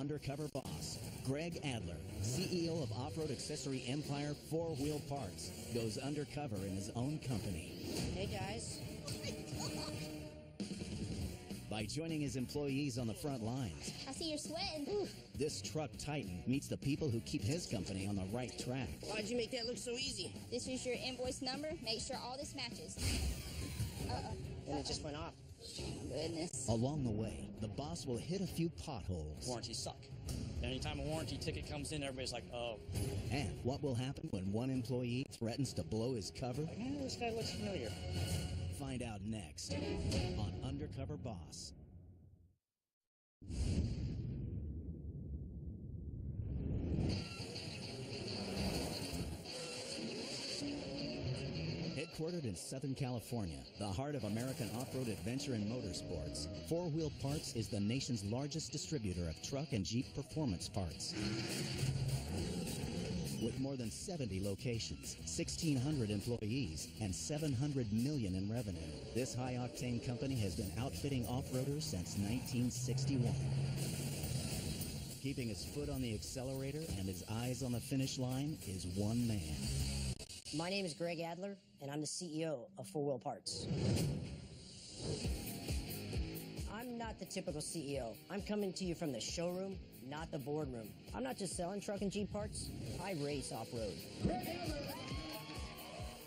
Undercover Boss, Greg Adler, CEO of off-road accessory empire 4 Wheel Parts, goes undercover in his own company. Hey guys. By joining his employees on the front lines, I see you're sweating. this truck titan meets the people who keep his company on the right track. Why'd you make that look so easy? This is your invoice number. Make sure all this matches. And it just went off. Goodness. Along the way, the boss will hit a few potholes. Warranties suck. Anytime a warranty ticket comes in, everybody's like, oh. And what will happen when one employee threatens to blow his cover? Like, this guy looks familiar. Find out next on Undercover Boss. Headquartered in Southern California, the heart of American off-road adventure and motorsports, 4 Wheel Parts is the nation's largest distributor of truck and Jeep performance parts. With more than 70 locations, 1,600 employees, and $700 million in revenue, this high-octane company has been outfitting off-roaders since 1961. Keeping his foot on the accelerator and his eyes on the finish line is one man. My name is Greg Adler, and I'm the CEO of 4 Wheel Parts. I'm not the typical CEO. I'm coming to you from the showroom, not the boardroom. I'm not just selling truck and Jeep parts. I race off-road.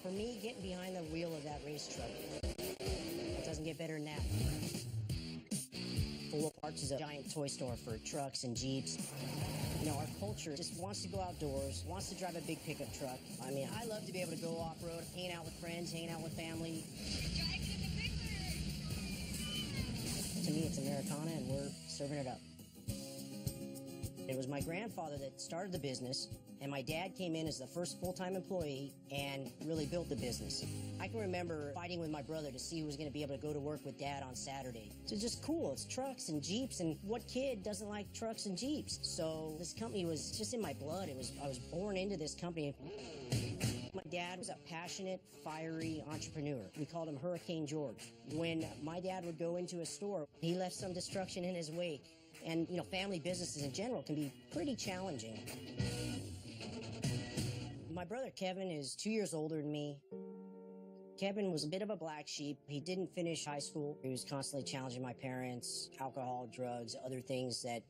For me, getting behind the wheel of that race truck, it doesn't get better than that. 4 Wheel Parts is a giant toy store for trucks and Jeeps. You know, our culture just wants to go outdoors, wants to drive a big pickup truck. I mean, I love to be able to go off-road, hang out with friends, hang out with family. To me, it's Americana, and we're serving it up. It was my grandfather that started the business, and my dad came in as the first full-time employee and really built the business. I can remember fighting with my brother to see who was going to be able to go to work with Dad on Saturday. It's just cool. It's trucks and Jeeps, and what kid doesn't like trucks and Jeeps? So this company was just in my blood. I was born into this company. My dad was a passionate, fiery entrepreneur. We called him Hurricane George. When my dad would go into a store, he left some destruction in his wake. And, you know, family businesses in general can be pretty challenging. My brother Kevin is 2 years older than me. Kevin was a bit of a black sheep. He didn't finish high school. He was constantly challenging my parents, alcohol, drugs, other things that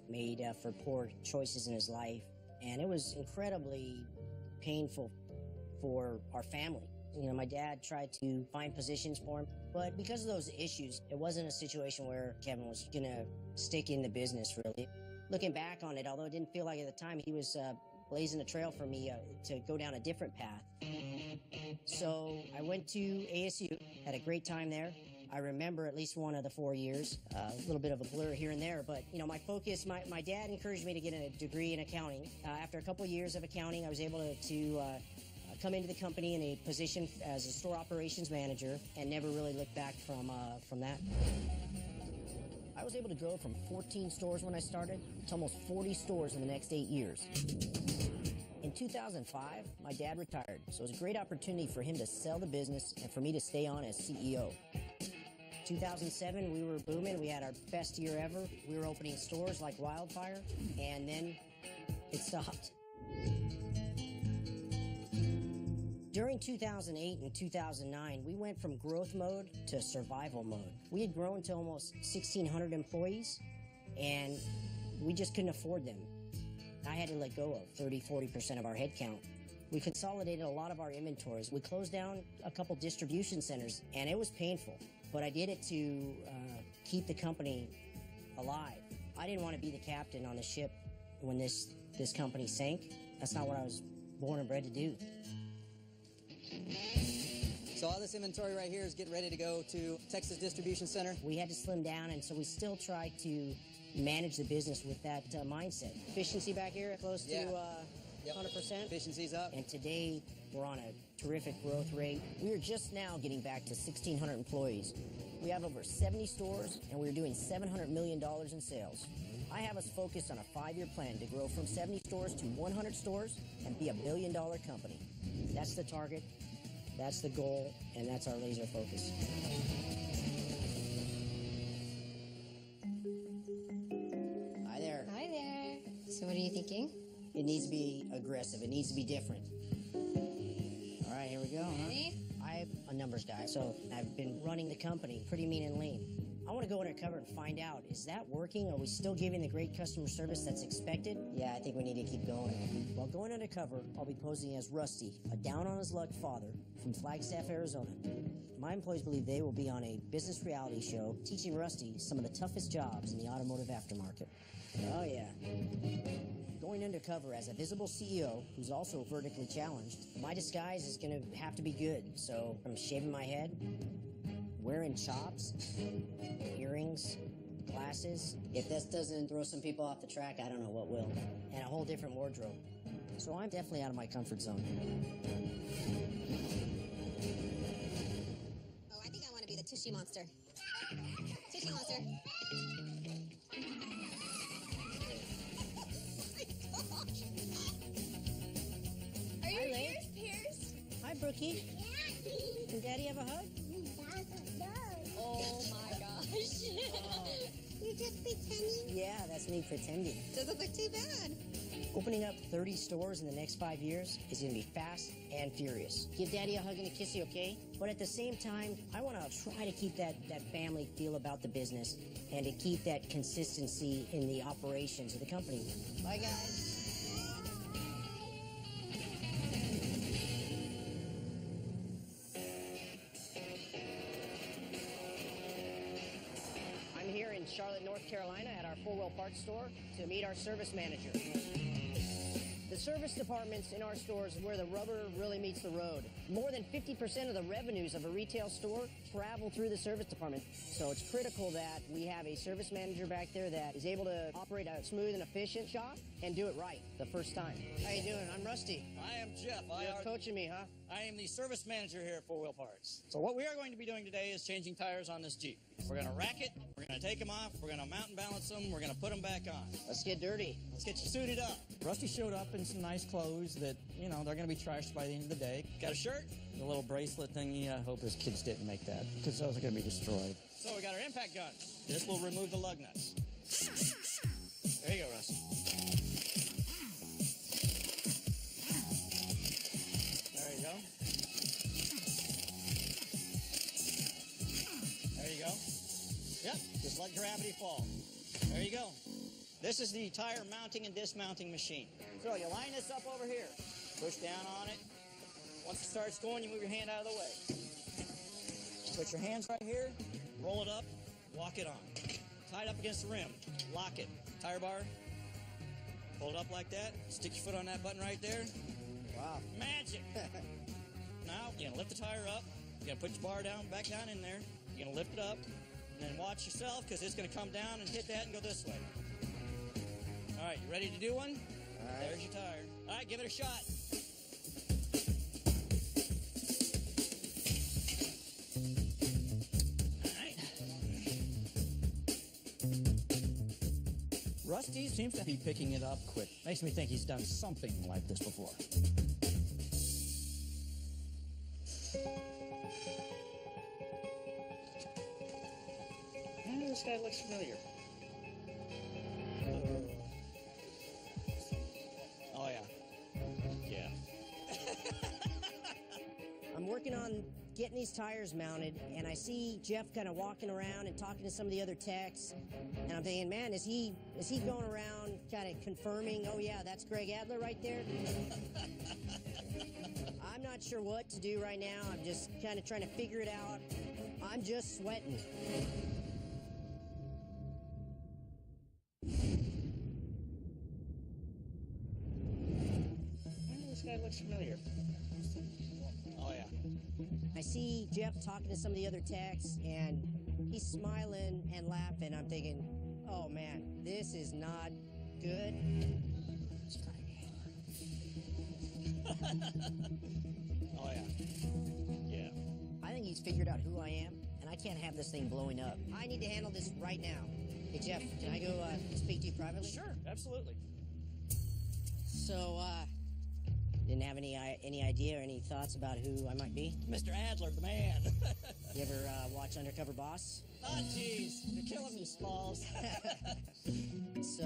made for poor choices in his life. And it was incredibly painful for our family. You know, my dad tried to find positions for him, but because of those issues, it wasn't a situation where Kevin was gonna stick in the business, really. Looking back on it, although it didn't feel like at the time, he was blazing a trail for me to go down a different path. So I went to ASU, had a great time there. I remember at least one of the 4 years, a little bit of a blur here and there, but you know, my focus, my dad encouraged me to get a degree in accounting. After a couple of years of accounting, I was able to come into the company in a position as a store operations manager and never really looked back from that. I was able to grow from 14 stores when I started to almost 40 stores in the next 8 years. In 2005, my dad retired, so it was a great opportunity for him to sell the business and for me to stay on as CEO. 2007, we were booming. We had our best year ever. We were opening stores like wildfire, and then it stopped. During 2008 and 2009, we went from growth mode to survival mode. We had grown to almost 1,600 employees, and we just couldn't afford them. I had to let go of 30–40% of our headcount. We consolidated a lot of our inventories. We closed down a couple distribution centers, and it was painful, but I did it to keep the company alive. I didn't want to be the captain on the ship when this company sank. That's not what I was born and bred to do. So all this inventory right here is getting ready to go to Texas Distribution Center. We had to slim down, and so we still try to manage the business with that mindset. Efficiency back here close to 100%. Efficiency's up. And today we're on a terrific growth rate. We are just now getting back to 1,600 employees. We have over 70 stores, and we're doing $700 million in sales. I have us focused on a 5-year plan to grow from 70 stores to 100 stores and be a billion-dollar company. That's the target, that's the goal, and that's our laser focus. Hi there. Hi there. thinking. It needs to be aggressive. It needs to be different. All right, here we go. Huh? Ready? I'm a numbers guy, so I've been running the company pretty mean and lean. I want to go undercover and find out, is that working? Are we still giving the great customer service that's expected? Yeah, I think we need to keep going. While going undercover, I'll be posing as Rusty, a down-on-his-luck father from Flagstaff, Arizona. My employees believe they will be on a business reality show teaching Rusty some of the toughest jobs in the automotive aftermarket. Oh, yeah. Going undercover as a visible CEO who's also vertically challenged, my disguise is going to have to be good. So I'm shaving my head, wearing chops, earrings, glasses. If this doesn't throw some people off the track, I don't know what will. And a whole different wardrobe. So I'm definitely out of my comfort zone. Oh, I think I want to be the Tushy Monster. Tushy Monster. Are you Hi, Lay. pierced? Hi, Brookie. Can Daddy have a hug? Oh my gosh. You're just pretending. Yeah, that's me pretending. Doesn't look too bad. Opening up 30 stores in the next 5 years is going to be fast and furious. Give Daddy a hug and a kissy, okay? But at the same time, I want to try to keep that family feel about the business and to keep that consistency in the operations of the company. Bye, guys. I'm here in Charlotte, North Carolina at our four-wheel parts store to meet our service manager. The service departments in our stores is where the rubber really meets the road. More than 50% of the revenues of a retail store travel through the service department. So it's critical that we have a service manager back there that is able to operate a smooth and efficient shop and do it right the first time. How you doing? I'm Rusty. I am Jeff. You're coaching me, huh? I am the service manager here at Four Wheel Parts. So what we are going to be doing today is changing tires on this Jeep. We're going to rack it, we're going to take them off, we're going to mount and balance them, we're going to put them back on. Let's get dirty. Let's get you suited up. Rusty showed up in some nice clothes that, you know, they're going to be trashed by the end of the day. Got a shirt? The little bracelet thingy, I hope his kids didn't make that, because those are going to be destroyed. So we got our impact gun. This will remove the lug nuts. There you go, Rusty. There you go. There you go. Yep, just let gravity fall. There you go. This is the tire mounting and dismounting machine. So you line this up over here, push down on it. Once it starts going, you move your hand out of the way. Put your hands right here, roll it up, walk it on. Tie it up against the rim, lock it. Tire bar, hold it up like that, stick your foot on that button right there. Wow. Magic! Now, you're gonna lift the tire up, you're gonna put your bar down, back down in there, you're gonna lift it up, and then watch yourself, because it's gonna come down and hit that and go this way. All right, you ready to do one? All right. There's your tire. All right, give it a shot. All right. Rusty seems to be picking it up quick. Makes me think he's done something like this before. This guy looks familiar. Oh, yeah. Yeah. I'm working on getting these tires mounted, and I see Jeff kind of walking around and talking to some of the other techs, and I'm thinking, man, is he going around kind of confirming, oh yeah, that's Greg Adler right there? I'm not sure what to do right now. I'm just kind of trying to figure it out. I'm just sweating. This guy looks familiar. Oh, yeah. I see Jeff talking to some of the other techs, and he's smiling and laughing. I'm thinking, oh man, this is not good. Oh, yeah. Yeah. I think he's figured out who I am, and I can't have this thing blowing up. I need to handle this right now. Hey, Jeff, can I go speak to you privately? Sure, absolutely. So, Didn't have any idea or any thoughts about who I might be? Mr. Adler, the man. You ever watch Undercover Boss? Oh, jeez. You're killing me, Smalls. So,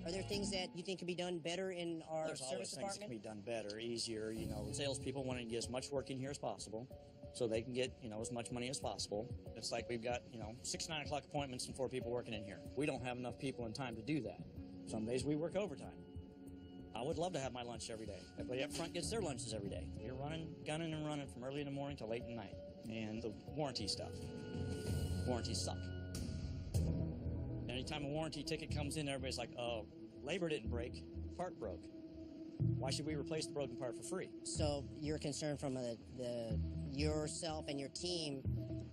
are there things that you think could be done better in our There's service always things that department? can be done better, easier. You know, salespeople want to get as much work in here as possible so they can get, you know, as much money as possible. It's like we've got, you know, 6 9 o'clock appointments and 4 people working in here. We don't have enough people and time to do that. Some days we work overtime. I would love to have my lunch every day. Everybody up front gets their lunches every day. You're gunning and running from early in the morning to late at night. And the warranty stuff. Warranties suck. Anytime a warranty ticket comes in, everybody's like, oh, labor didn't break, part broke. Why should we replace the broken part for free? So you're concerned from yourself and your team,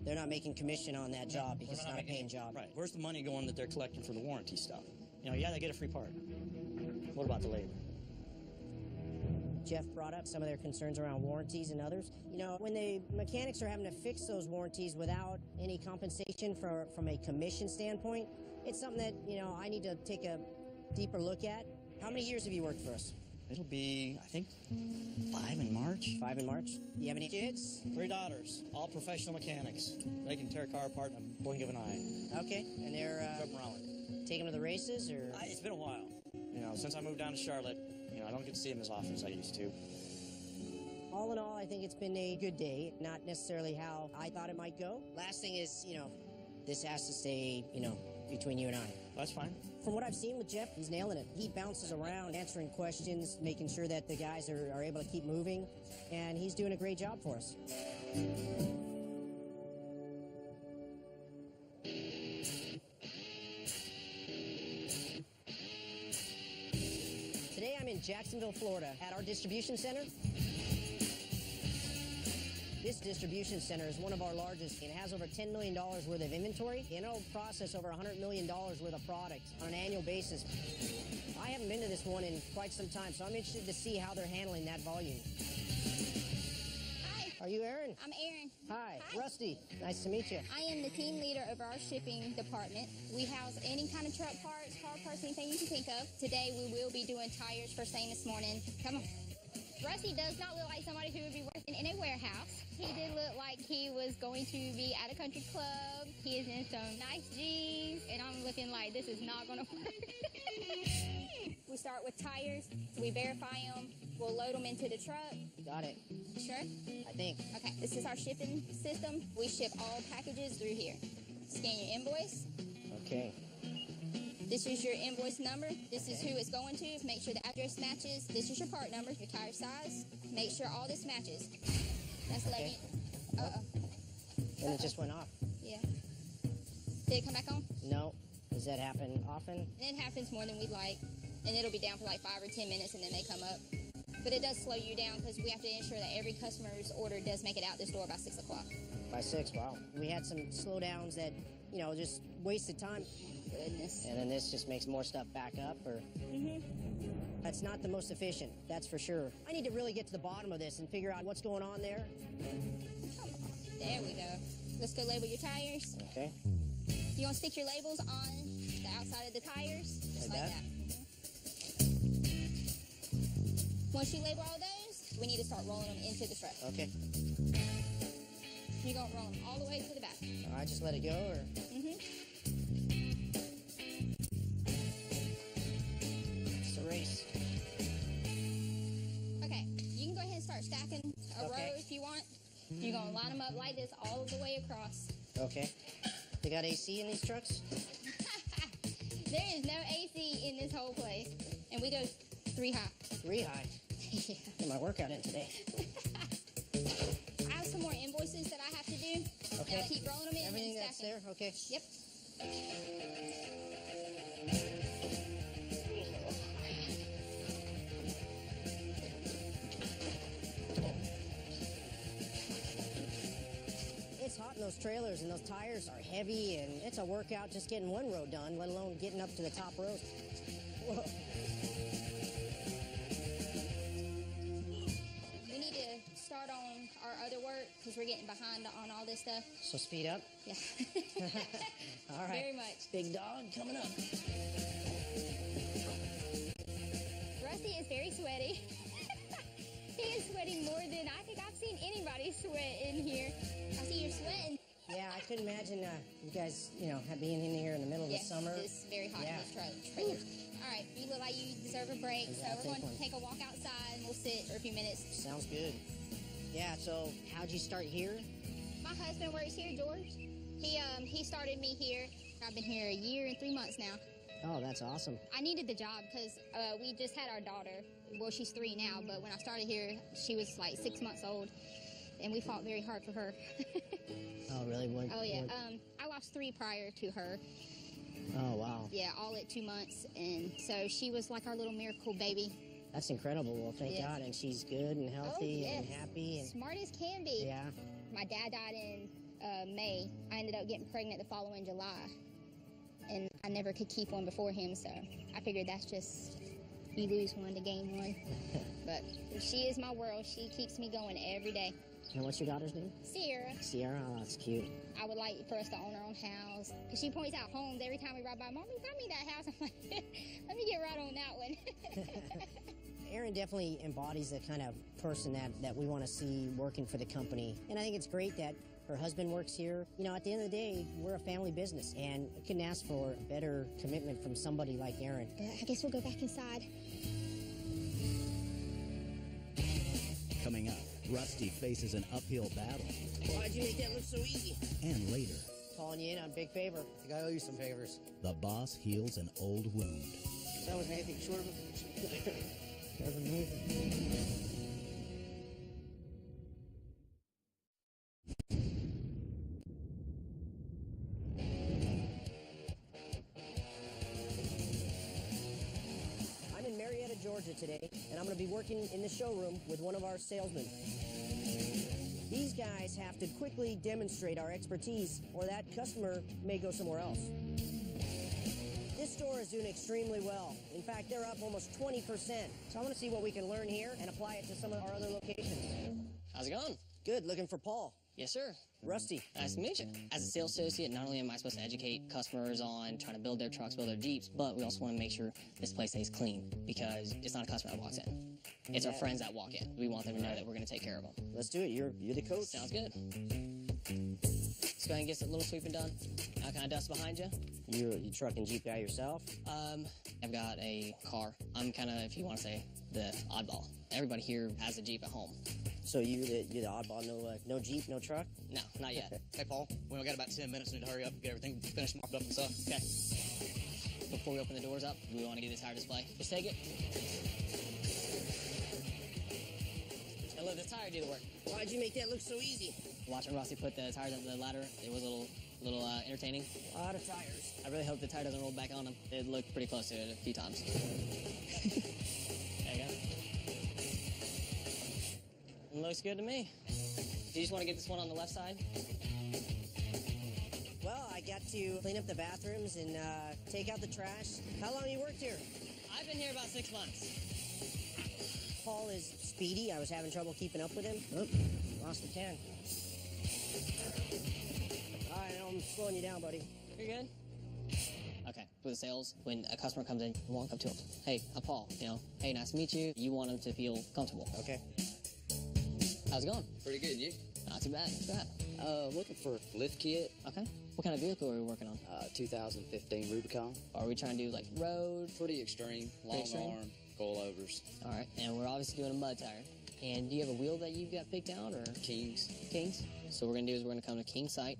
they're not making commission on that job because it's not a paying job. Right. Where's the money going that they're collecting for the warranty stuff? You know, yeah, they get a free part. What about the labor? Jeff brought up some of their concerns around warranties and others. You know, when the mechanics are having to fix those warranties without any compensation from a commission standpoint, it's something that, you know, I need to take a deeper look at. How many years have you worked for us? It'll be, I think, 5 in March. 5 in March. Do you have any kids? 3 daughters, all professional mechanics. They can tear a car apart in a blink of an eye. Okay, and they're Drove around with it. taking them to the races, or? It's been a while. You know, since I moved down to Charlotte, you know, I don't get to see them as often as I used to. All in all, I think it's been a good day. Not necessarily how I thought it might go. Last thing is, you know, this has to stay, you know, between you and I. That's fine. From what I've seen with Jeff, he's nailing it. He bounces around, answering questions, making sure that the guys are able to keep moving, and he's doing a great job for us. Today I'm in Jacksonville, Florida, at our distribution center. This distribution center is one of our largest and has over $10 million worth of inventory, and it'll process over $100 million worth of product on an annual basis. I haven't been to this one in quite some time, so I'm interested to see how they're handling that volume. Hi, Are you Aaron? I'm Erin. Hi. Hi. Rusty. Nice to meet you. I am the team leader over our shipping department. We house any kind of truck parts, car parts, anything you can think of. Today we will be doing tires first thing this morning. Come on. Rusty does not look like somebody who would be working in a warehouse. He did look like he was going to be at a country club. He is in some nice jeans, and I'm looking like this is not going to work. We start with tires. We verify them. We'll load them into the truck. Got it. Sure? I think. Okay, this is our shipping system. We ship all packages through here. Scan your invoice. Okay. This is your invoice number. This is who it's going to. Make sure the address matches. This is your part number, your tire size. Make sure all this matches. That's letting you. And it just went off. Yeah. Did it come back on? No. Does that happen often? And it happens more than we'd like. And it'll be down for like 5 or 10 minutes and then they come up. But it does slow you down because we have to ensure that every customer's order does make it out this door by 6 o'clock. By 6, wow. We had some slowdowns that, you know, just wasted time. Goodness. And then this just makes more stuff back up, or... That's not the most efficient, that's for sure. I need to really get to the bottom of this and figure out what's going on there. There we go. Let's go label your tires. Okay. You want to stick your labels on the outside of the tires? Just Like like that? that. Once you label all those, we need to start rolling them into the truck. Okay. You're going to roll them all the way to the back. All right, just let it go, or... It's a race. Okay, you can go ahead and start stacking a Okay. row if you want. You're going to line them up like this all the way across. Okay. They got AC in these trucks? There is no AC in this whole place. And we go 3 high. 3 high. Yeah. Get my workout in today. I have some more invoices that I have to do. Okay. Now keep rolling them in Everything and that's stacking. there? Okay. Yep. It's hot in those trailers, and those tires are heavy, and it's a workout just getting one row done, let alone getting up to the top rows. Whoa. We need to start on our other work because we're getting behind on all this stuff. So speed up. Yeah. All right. Very much. Big dog coming up. Rusty is very sweaty. She is sweating more than I think I've seen anybody sweat in here. I see you're sweating. Yeah, I couldn't imagine you guys, being in here in the middle of the summer. It's very hot in this trailer. All right, you look like you deserve a break, so we're going to take a walk outside and we'll sit for a few minutes. Sounds good. Yeah, so how'd you start here? My husband works here, George. He started me here. I've been here a year and 3 months now. Oh, that's awesome. I needed the job because we just had our daughter. Well, she's 3 now, but when I started here, she was like 6 months old, and we fought very hard for her. Oh, really? Oh, yeah. I lost 3 prior to her. Oh, wow. Yeah, all at 2 months, and so she was like our little miracle baby. That's incredible. Well, thank God, and she's good and healthy and happy. And smart as can be. Yeah. My dad died in May. I ended up getting pregnant the following July, and I never could keep one before him, so I figured that's just, you lose one to gain one. But she is my world. She keeps me going every day. And what's your daughter's name? Sierra. Sierra, oh, that's cute. I would like for us to own our own house. Because she points out homes every time we ride by. Mommy, find me that house. I'm like, let me get right on that one. Erin definitely embodies the kind of person that we want to see working for the company. And I think it's great that her husband works here. At the end of the day, we're a family business, and I couldn't ask for better commitment from somebody like Erin. I guess we'll go back inside. Coming up, Rusty faces an uphill battle. Why'd you make that look so easy? And later, Calling you in on a big favor. I think I owe you some favors. the boss heals an old wound. That was anything short of a... That was amazing. I'm in Marietta, Georgia today, and I'm going to be working in the showroom with one of our salesmen. These guys have to quickly demonstrate our expertise, or that customer may go somewhere else. This store is doing extremely well. In fact, they're up almost 20%. So I want to see what we can learn here and apply it to some of our other locations. How's it going? Good, looking for Paul. Yes, sir. Rusty. Nice to meet you. As a sales associate, not only am I supposed to educate customers on trying to build their trucks, build their Jeeps, but we also want to make sure this place stays clean, because it's not a customer that walks in. It's our friends that walk in. We want them to know that we're going to take care of them. Let's do it. You're the coach. Sounds good. Let's go ahead and get a little sweeping done. I'll kind of dust behind you. You're a truck and Jeep guy yourself? I've got a car. I'm kind of, if you want to say, the oddball. Everybody here has a Jeep at home. So you're the oddball, no Jeep, no truck? No, not yet. Hey, Paul, we only got about 10 minutes. We need to hurry up and get everything finished, marked up and stuff. Okay. Before we open the doors up, we want to get the tire display. Just take it. And let the tire do the work. Why'd you make that look so easy? Watching Rossi put the tires on the ladder, it was a little entertaining. A lot of tires. I really hope the tire doesn't roll back on him. It looked pretty close to it a few times. There you go. It looks good to me. Do you just want to get this one on the left side? Well, I got to clean up the bathrooms and take out the trash. How long you worked here? I've been here about 6 months. Paul is speedy. I was having trouble keeping up with him. Oh, lost the can. All right, I'm slowing you down, buddy. You're good? Okay, with sales, when a customer comes in, you walk up to him. Hey, I'm Paul, hey, nice to meet you. You want them to feel comfortable. Okay. How's it going? Pretty good, you? Not too bad, not too bad. Looking for a lift kit, Okay. What kind of vehicle are we working on? 2015 Rubicon. Are we trying to do like road? Pretty extreme, long extreme? arm, coilovers, All right, and we're obviously doing a mud tire. And do you have a wheel that you've got picked out, or Kings. Kings? So what we're gonna do is we're gonna come to King site.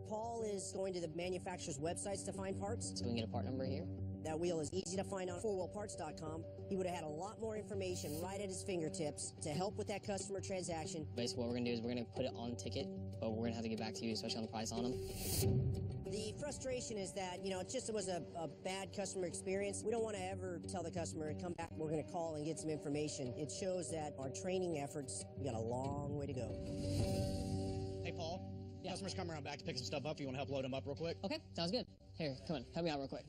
Paul is going to the manufacturer's websites to find parts. So we can get a part number here. That wheel is easy to find on fourwheelparts.com. He would have had a lot more information right at his fingertips to help with that customer transaction. Basically what we're gonna do is we're gonna put it on the ticket, but we're gonna have to get back to you, especially on the price on them. The frustration is that, it was a bad customer experience. We don't want to ever tell the customer, come back, we're going to call and get some information. It shows that our training efforts, we got a long way to go. Hey, Paul. Yeah. Customers come around back to pick some stuff up. You want to help load them up real quick? Okay, sounds good. Here, come on, help me out real quick.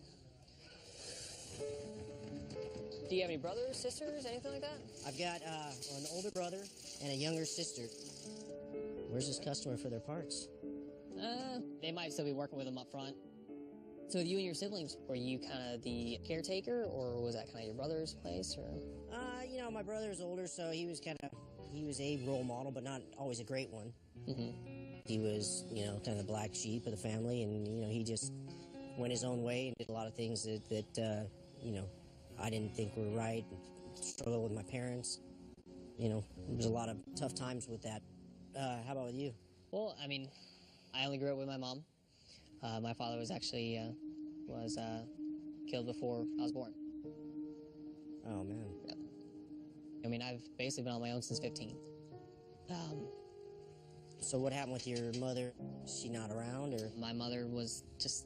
Do you have any brothers, sisters, anything like that? I've got an older brother and a younger sister. Where's this customer for their parts? They might still be working with them up front. So with you and your siblings, were you kind of the caretaker, or was that kind of your brother's place? Or You know, my brother's older, so he was a role model, but not always a great one. mm-hmm. He was, you know, kind of the black sheep of the family, and, you know, he just went his own way and did a lot of things that you know, I didn't think were right, and struggled with my parents. You know, there was a lot of tough times with that. How about with you? Well, I mean, I only grew up with my mom. My father was actually killed before I was born. Oh, man. Yep. I mean, I've basically been on my own since 15. So what happened with your mother? Is she not around, or? My mother was just,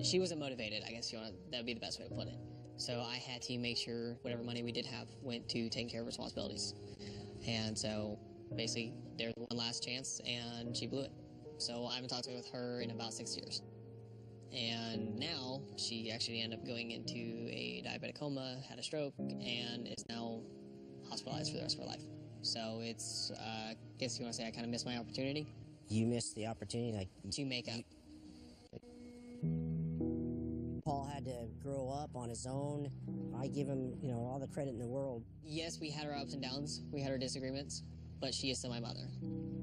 she wasn't motivated, I guess that would be the best way to put it. So I had to make sure whatever money we did have went to taking care of responsibilities. And so basically there's one last chance, and she blew it. So I haven't talked with her in about 6 years. And now she actually ended up going into a diabetic coma, had a stroke, and is now hospitalized for the rest of her life. So it's, I guess you want to say I kind of missed my opportunity. You missed the opportunity, like, to make up. Paul had to grow up on his own. I give him, you know, all the credit in the world. Yes, we had our ups and downs. We had our disagreements, but she is still my mother.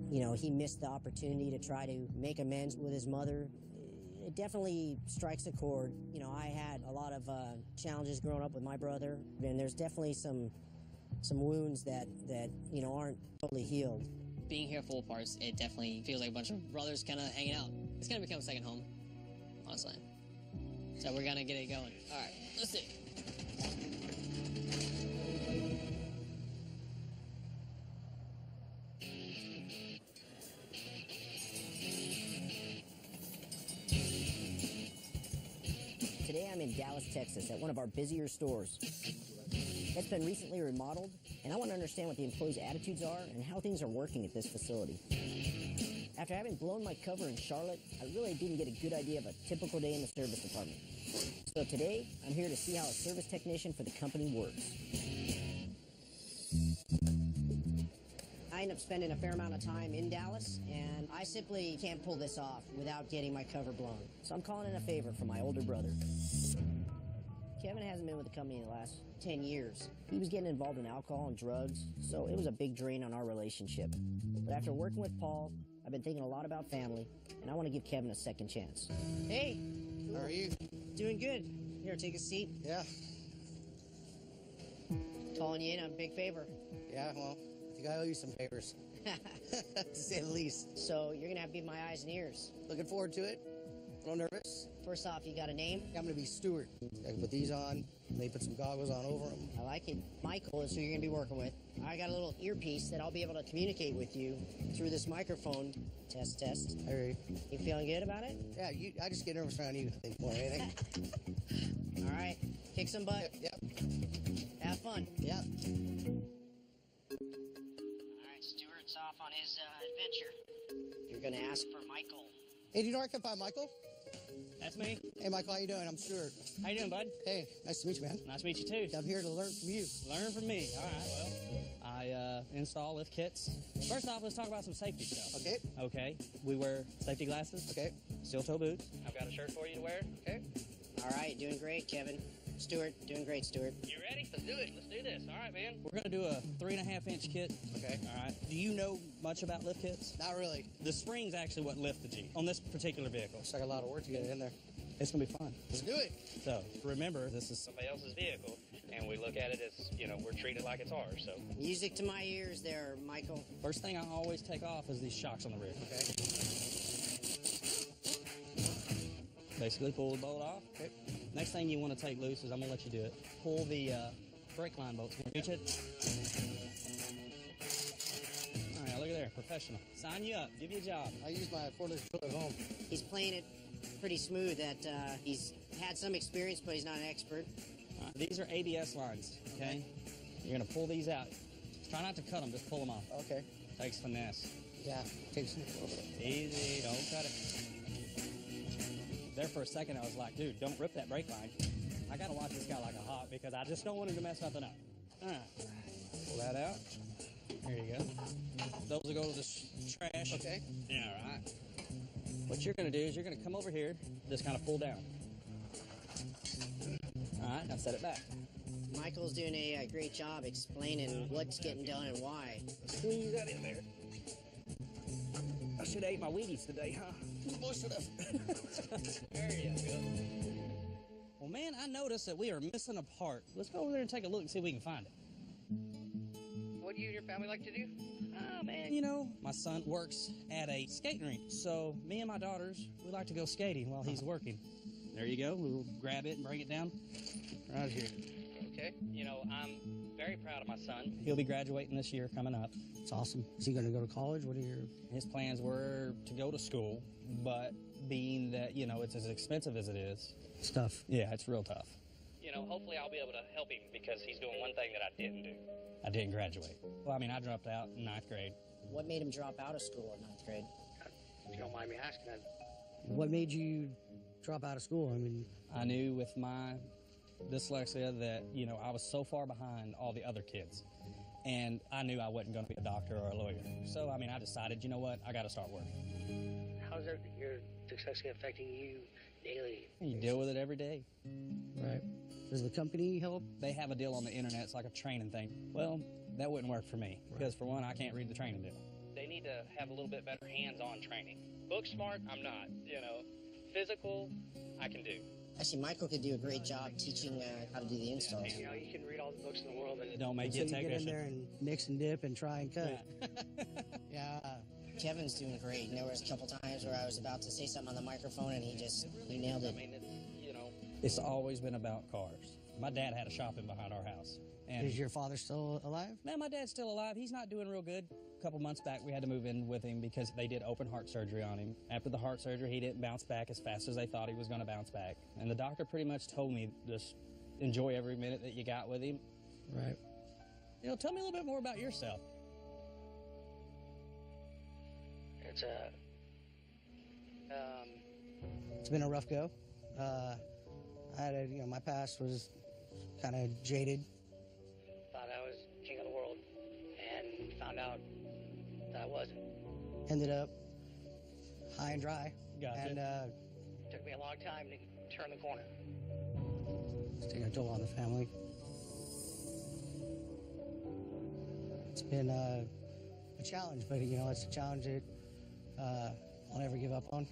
You know, he missed the opportunity to try to make amends with his mother. It definitely strikes a chord. You know, I had a lot of challenges growing up with my brother, and there's definitely some wounds that you know, aren't totally healed. Being here full parts, it definitely feels like a bunch of brothers kind of hanging out. It's going to become a second home, honestly. So we're going to get it going. All right, let's see. Today I'm in Dallas, Texas, at one of our busier stores. It's been recently remodeled, and I want to understand what the employees' attitudes are and how things are working at this facility. After having blown my cover in Charlotte, I really didn't get a good idea of a typical day in the service department. So today, I'm here to see how a service technician for the company works. I end up spending a fair amount of time in Dallas, and I simply can't pull this off without getting my cover blown. So I'm calling in a favor for my older brother. Kevin hasn't been with the company in the last 10 years. He was getting involved in alcohol and drugs, so it was a big drain on our relationship. But after working with Paul, I've been thinking a lot about family, and I want to give Kevin a second chance. Hey! How are you? Doing good. Here, take a seat. Yeah. Calling you in on a big favor. Yeah, well, I think I owe you some favors. To say the least. So you're gonna have to be my eyes and ears. Looking forward to it. A little nervous. First off, you got a name? I'm going to be Stuart. I can put these on. They put some goggles on over them. I like it. Michael is who you're gonna be working with. I got a little earpiece that I'll be able to communicate with you through this microphone. Test, test. All right. You feeling good about it? Yeah, I just get nervous around you, I think, more than anything. All right. Kick some butt. Yep. Have fun. Yeah. All right, Stuart's off on his adventure. You're gonna ask for Michael. Hey, do you know where I can find Michael? That's me. Hey, Michael, how you doing? I'm Stuart. How you doing, bud? Hey, nice to meet you, man. Nice to meet you, too. I'm here to learn from you. Learn from me. All right, well, I install lift kits. First off, let's talk about some safety stuff. Okay. Okay. We wear safety glasses. Okay. Steel-toe boots. I've got a shirt for you to wear. Okay. All right, doing great, Kevin. Stuart, doing great, Stuart. You ready? Let's do it. Let's do this. All right, man. We're going to do a 3.5-inch kit. Okay. All right. Do you know much about lift kits? Not really. The spring's actually what lifted you on this particular vehicle. Looks like a lot of work to get it in there. It's going to be fun. Let's do it. So, remember, this is somebody else's vehicle, and we look at it as, you know, we're treated like it's ours, so. Music to my ears there, Michael. First thing I always take off is these shocks on the rear. Okay. Basically pull the bolt off. Okay. Next thing you want to take loose is, I'm going to let you do it. Pull the brake line bolts. Can you reach it? All right, look at there, professional. Sign you up, give you a job. I use my cordless drill at home. He's playing it pretty smooth. That he's had some experience, but he's not an expert. All right, these are ABS lines, okay? You're going to pull these out. Try not to cut them, just pull them off. Okay. Takes finesse. Yeah. Takes a little bit. Easy, don't cut it. There for a second, I was like, dude, don't rip that brake line. I got to watch this guy like a hawk because I just don't want him to mess nothing up. All right. Pull that out. There you go. Those will go to the trash. Okay. Yeah, all right. What you're going to do is you're going to come over here just kind of pull down. All right, now set it back. Michael's doing a great job explaining what's getting done and why. Squeeze that in there. I should have ate my Wheaties today, huh? I should have. There you go. Well, man, I noticed that we are missing a part. Let's go over there and take a look and see if we can find it. What do you and your family like to do? Oh, man, you know, my son works at a skating rink, so me and my daughters, we like to go skating while he's working. There you go. We'll grab it and bring it down right here. Okay. You know, I'm very proud of my son. He'll be graduating this year coming up. It's awesome. Is he going to go to college? What are your... His plans were to go to school, but being that, you know, it's as expensive as it is. It's tough. Yeah, it's real tough. You know, hopefully I'll be able to help him because he's doing one thing that I didn't do. I didn't graduate. Well, I mean, I dropped out in 9th grade. What made him drop out of school in 9th grade? If you don't mind me asking that. What made you drop out of school? I mean... I knew with my dyslexia that, you know, I was so far behind all the other kids. And I knew I wasn't going to be a doctor or a lawyer. So, I mean, I decided, you know what, I got to start working. How's your dyslexia affecting you daily? And you deal with it every day. Right. Does the company help? They have a deal on the internet. It's like a training thing. Well, that wouldn't work for me because, for one, I can't read the training deal. They need to have a little bit better hands-on training. Book smart, I'm not. You know, physical, I can do. Actually, Michael could do a great job teaching how to do the installs. You know, you can read all the books in the world, but Don't make So you a you get in technician. there and mix and dip and try and cut. Yeah. Kevin's doing great. And there was a couple times where I was about to say something on the microphone and he nailed it. I mean, you know. It's always been about cars. My dad had a shop in behind our house. And Is your father still alive? man, my dad's still alive. He's not doing real good. A couple months back, we had to move in with him because they did open heart surgery on him. After the heart surgery, he didn't bounce back as fast as they thought he was going to bounce back. And the doctor pretty much told me, just enjoy every minute that you got with him. Right. You know, tell me a little bit more about yourself. It's It's been a rough go. I had my past was kind of jaded. thought I was king of the world and found out that I wasn't. Ended up high and dry. Gotcha. And Took me a long time to turn the corner. it's taken a toll on the family. It's been a challenge, but it's a challenge that I'll never give up on.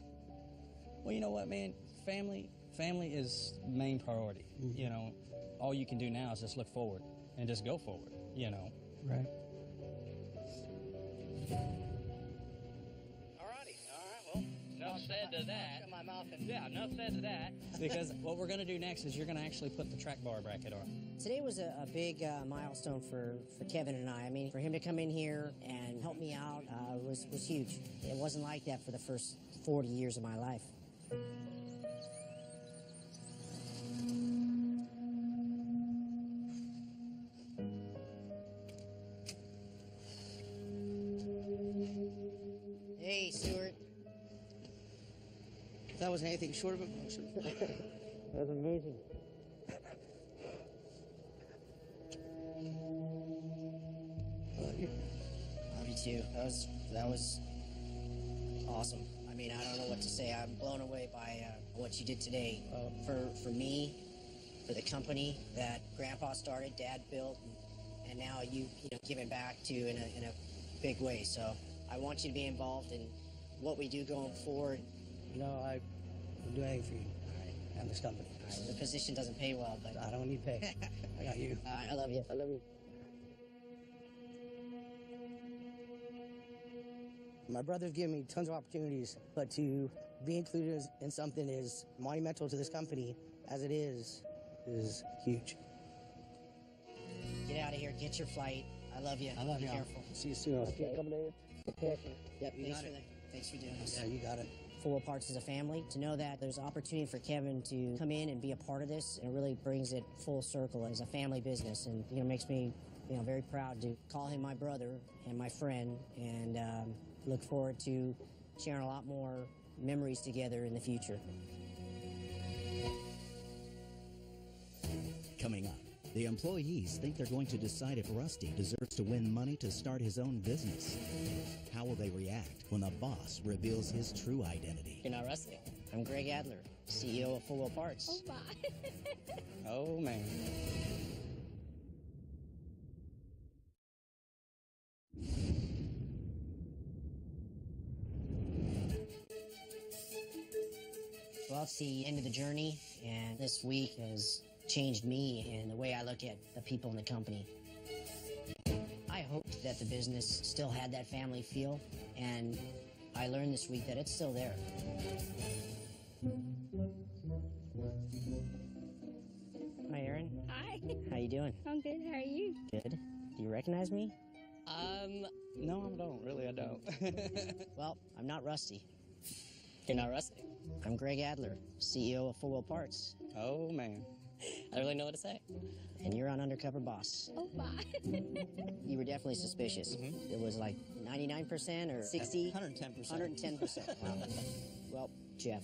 Well, you know what, man? Family is main priority. Mm-hmm. You know, all you can do now is just look forward and just go forward, you know. Right. Alrighty, well, enough said to that. My mouth and yeah, enough said to that. Because what we're going to do next is you're going to actually put the track bar bracket on. Today was a big milestone for Kevin and I. I mean, for him to come in here and help me out was huge. It wasn't like that for the first 40 years of my life. Hey, Stuart. That wasn't anything short of emotion. That was amazing. Love you too. That was awesome. I mean, I don't know what to say. I'm blown away by what you did today for me, for the company that Grandpa started, Dad built, and now you giving back to in a big way. So I want you to be involved in what we do going forward. I will do anything for you and this company. The position doesn't pay well, but I don't need pay. I got you. I love you. I love you. My brother's given me tons of opportunities, but to be included in something as monumental to this company as it is huge. Get out of here. Get your flight. I love you. I love Be you. careful. See you soon. Okay. Couple days. Yep. You Thanks got for it. that. Thanks for doing this. Yeah, you got it. Full Parts as a family, to know that there's opportunity for Kevin to come in and be a part of this, and it really brings it full circle as a family business, and makes me very proud to call him my brother and my friend, and look forward to sharing a lot more memories together in the future. Coming up, the employees think they're going to decide if Rusty deserves to win money to start his own business. How will they react when the boss reveals his true identity? You're not Rusty. I'm Greg Adler, CEO of Full Wheel Parts. Oh, my. Oh, man. Well, it's the end of the journey, and this week has changed me and the way I look at the people in the company. I hoped that the business still had that family feel, and I learned this week that it's still there. Hi, Aaron. Hi. How you doing? I'm good. How are you? Good. Do you recognize me? No, I don't. Really, I don't. Well, I'm not Rusty. You're not Rusty. I'm Greg Adler, CEO of Full Wheel Parts, Oh, man. I don't really know what to say. and you're on Undercover Boss. Oh, my. You were definitely suspicious. It was like 99% or 60? 110%. 110%. Wow. Well, Jeff,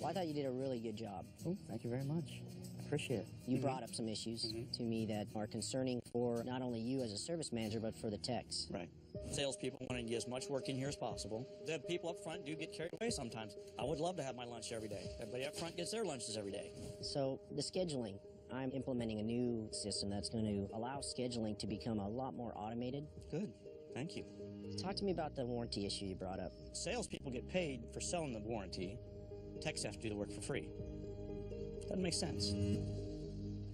well, I thought you did a really good job. Oh, thank you very much. I appreciate it. You brought up some issues to me that are concerning for not only you as a service manager, but for the techs. Right. Salespeople wanting to get as much work in here as possible. The people up front do get carried away sometimes. I would love to have my lunch every day. Everybody up front gets their lunches every day. So the scheduling, I'm implementing a new system that's going to allow scheduling to become a lot more automated. Good. Thank you. Talk to me about the warranty issue you brought up. Salespeople get paid for selling the warranty. Techs have to do the work for free. Doesn't make sense.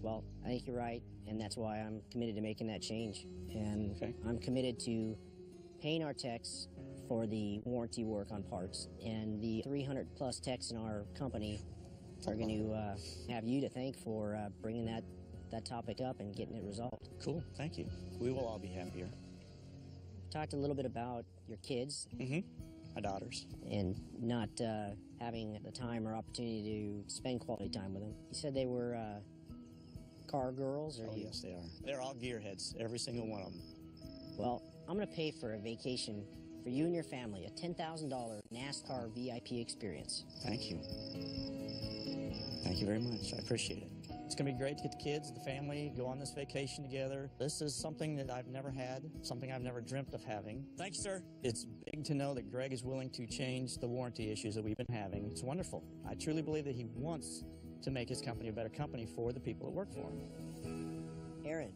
Well, I think you're right, and that's why I'm committed to making that change. And Okay. I'm committed to paying our techs for the warranty work on parts. And the 300 plus techs in our company are going to have you to thank for bringing that topic up and getting it resolved. Cool. Thank you. We will all be happier. Talked a little bit about your kids My daughters. and not having the time or opportunity to spend quality time with them. You said they were car girls, or Oh, yes, they are. They're all gearheads, every single one of them. Well, I'm going to pay for a vacation for you and your family, a $10,000 NASCAR VIP experience. Thank you. Thank you very much. I appreciate it. It's going to be great to get the kids, the family, go on this vacation together. This is something that I've never had, something I've never dreamt of having. Thank you, sir. It's big to know that Greg is willing to change the warranty issues that we've been having. It's wonderful. I truly believe that he wants to make his company a better company for the people that work for him. Aaron,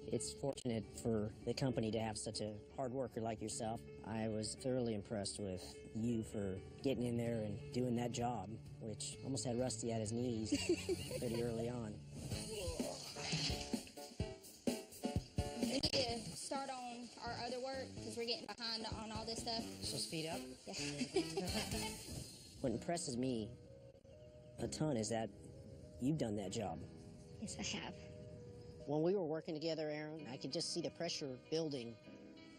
it's fortunate for the company to have such a hard worker like yourself. I was thoroughly impressed with you for getting in there and doing that job, which almost had Rusty at his knees pretty early on. We need to start on our other work because we're getting behind on all this stuff. So speed up. Yeah. What impresses me a ton is that you've done that job. Yes, I have. When we were working together, Aaron, I could just see the pressure building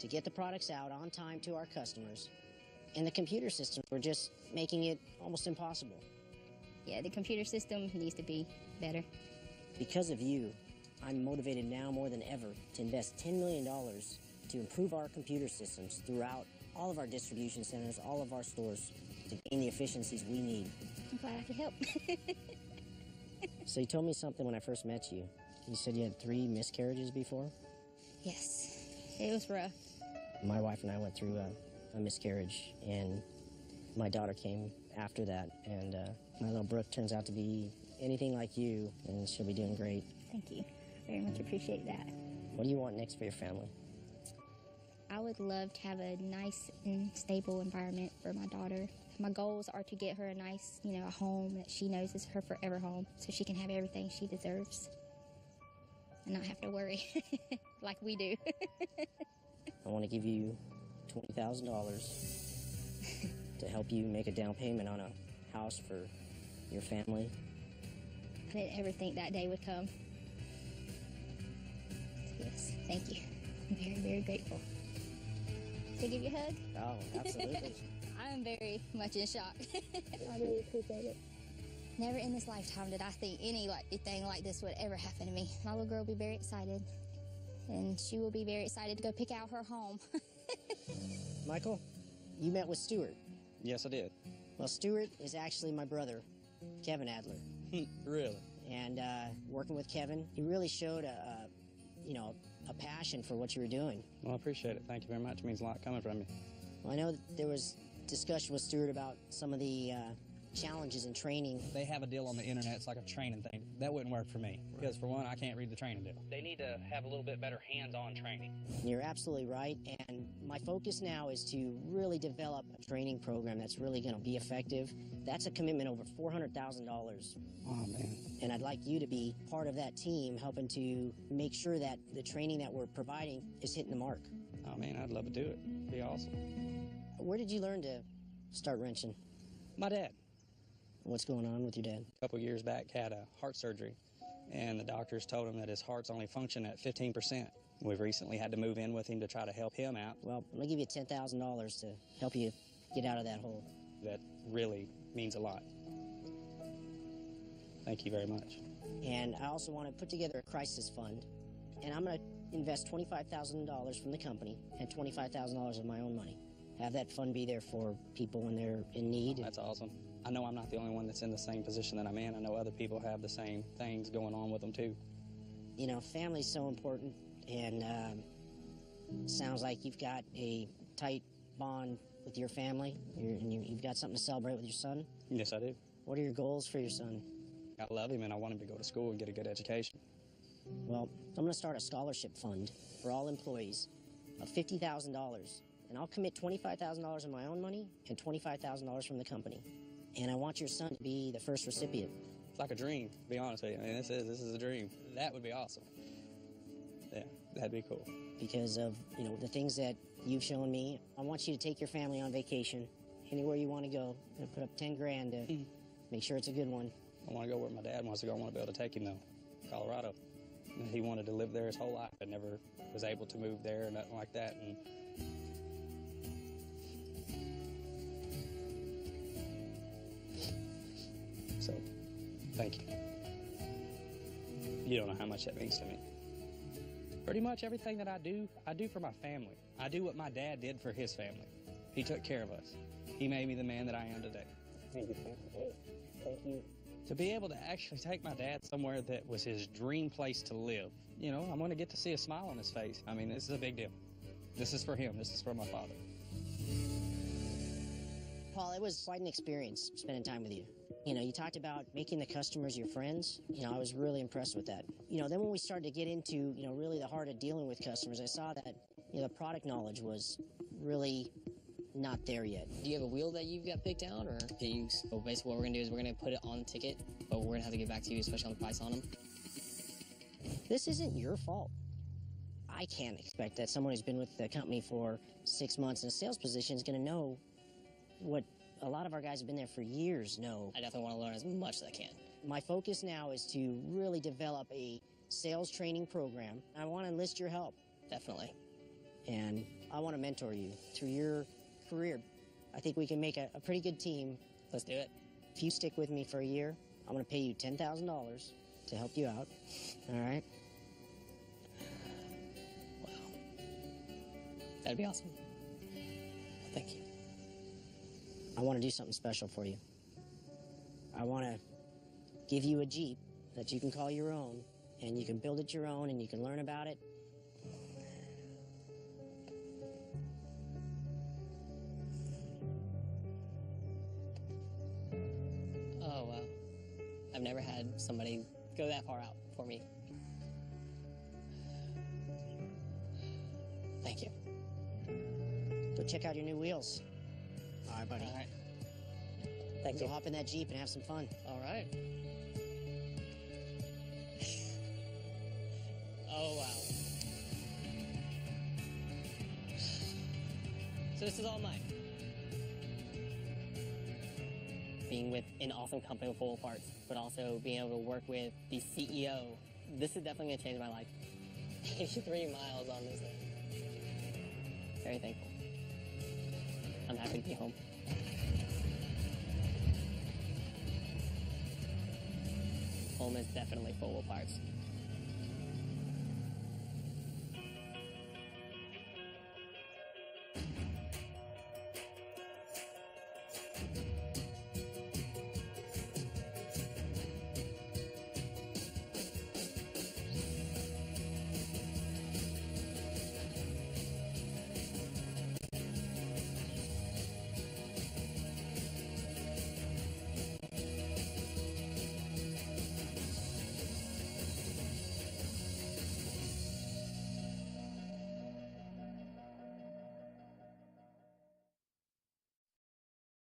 to get the products out on time to our customers. And the computer systems were just making it almost impossible. Yeah, the computer system needs to be better. Because of you, I'm motivated now more than ever to invest $10 million to improve our computer systems throughout all of our distribution centers, all of our stores, to gain the efficiencies we need. I'm glad I could help. So you told me something when I first met you. You said you had 3 miscarriages before? Yes, it was rough. My wife and I went through a miscarriage, and my daughter came after that. And my little Brooke turns out to be anything like you, and she'll be doing great. Thank you. Very much appreciate that. What do you want next for your family? I would love to have a nice and stable environment for my daughter. My goals are to get her a nice, a home that she knows is her forever home, so she can have everything she deserves and not have to worry like we do. I want to give you $20,000 to help you make a down payment on a house for your family. I didn't ever think that day would come. Yes, thank you. I'm very, very grateful. Can I give you a hug? Oh, absolutely. I am very much in shock. I really appreciate it. Never in this lifetime did I think anything like this would ever happen to me. My little girl will be very excited, and she will be very excited to go pick out her home. Michael, you met with Stuart. Yes, I did. Well, Stuart is actually my brother, Kevin Adler. Really? And working with Kevin, he really showed a passion for what you were doing. Well, I appreciate it. Thank you very much. It means a lot coming from you. Well, I know that there was discussion with Stuart about some of the challenges in training. They have a deal on the internet. It's like a training thing. That wouldn't work for me because, for one, I can't read the training deal. They need to have a little bit better hands-on training. You're absolutely right. And my focus now is to really develop a training program that's really going to be effective. That's a commitment over $400,000. Oh, man. And I'd like you to be part of that team, helping to make sure that the training that we're providing is hitting the mark. Oh, man, I'd love to do it. It'd be awesome. Where did you learn to start wrenching? My dad. What's going on with your dad? A couple years back, had a heart surgery, and the doctors told him that his heart's only function at 15%. We've recently had to move in with him to try to help him out. Well, I'm going to give you $10,000 to help you get out of that hole. That really means a lot. Thank you very much. And I also want to put together a crisis fund, and I'm going to invest $25,000 from the company and $25,000 of my own money. Have that fund be there for people when they're in need. That's awesome. I know I'm not the only one that's in the same position that I'm in. I know other people have the same things going on with them, too. You know, family's so important, and sounds like you've got a tight bond with your family. You've got something to celebrate with your son. Yes, I do. What are your goals for your son? I love him, and I want him to go to school and get a good education. Well, I'm going to start a scholarship fund for all employees of $50,000, and I'll commit $25,000 of my own money and $25,000 from the company. And I want your son to be the first recipient. It's like a dream, to be honest with you. I mean, this is a dream. That would be awesome. Yeah, that'd be cool. Because of, you know, the things that you've shown me, I want you to take your family on vacation anywhere you want to go. And put up 10 grand to make sure it's a good one. I want to go where my dad wants to go. I want to be able to take him, though. Colorado. He wanted to live there his whole life. I never was able to move there or nothing like that. And so, thank you. You don't know how much that means to me. Pretty much everything that I do for my family. I do what my dad did for his family. He took care of us. He made me the man that I am today. Thank you. To be able to actually take my dad somewhere that was his dream place to live, you know, I'm going to get to see a smile on his face. I mean, this is a big deal. This is for him. This is for my father. Paul, it was quite an experience spending time with you. You know, you talked about making the customers your friends. You know, I was really impressed with that. You know, then when we started to get into, you know, really the heart of dealing with customers, I saw that, you know, the product knowledge was really not there yet. Do you have a wheel that you've got picked out, or do you? So basically, what we're gonna do is we're gonna put it on the ticket, but we're gonna have to get back to you, especially on the price on them. This isn't your fault. I can't expect that someone who's been with the company for 6 months in a sales position is gonna know what a lot of our guys have been there for years know. I definitely want to learn as much as I can. My focus now is to really develop a sales training program. I want to enlist your help. Definitely. And I want to mentor you through your career. I think we can make a pretty good team. Let's do it. If you stick with me for a year, I'm going to pay you $10,000 to help you out. All right? Wow. That'd be awesome. Thank you. I want to do something special for you. I want to give you a Jeep that you can call your own, and you can build it your own, and you can learn about it. Oh, wow. I've never had somebody go that far out for me. Thank you. Go check out your new wheels. All right, buddy. All right. Thank you. Go hop in that Jeep and have some fun. All right. Oh, wow. So this is all mine. Being with an awesome company with full parts, but also being able to work with the CEO, this is definitely going to change my life. 83 miles on this thing. Very thankful. I'm happy to be home. Home is definitely full of parts.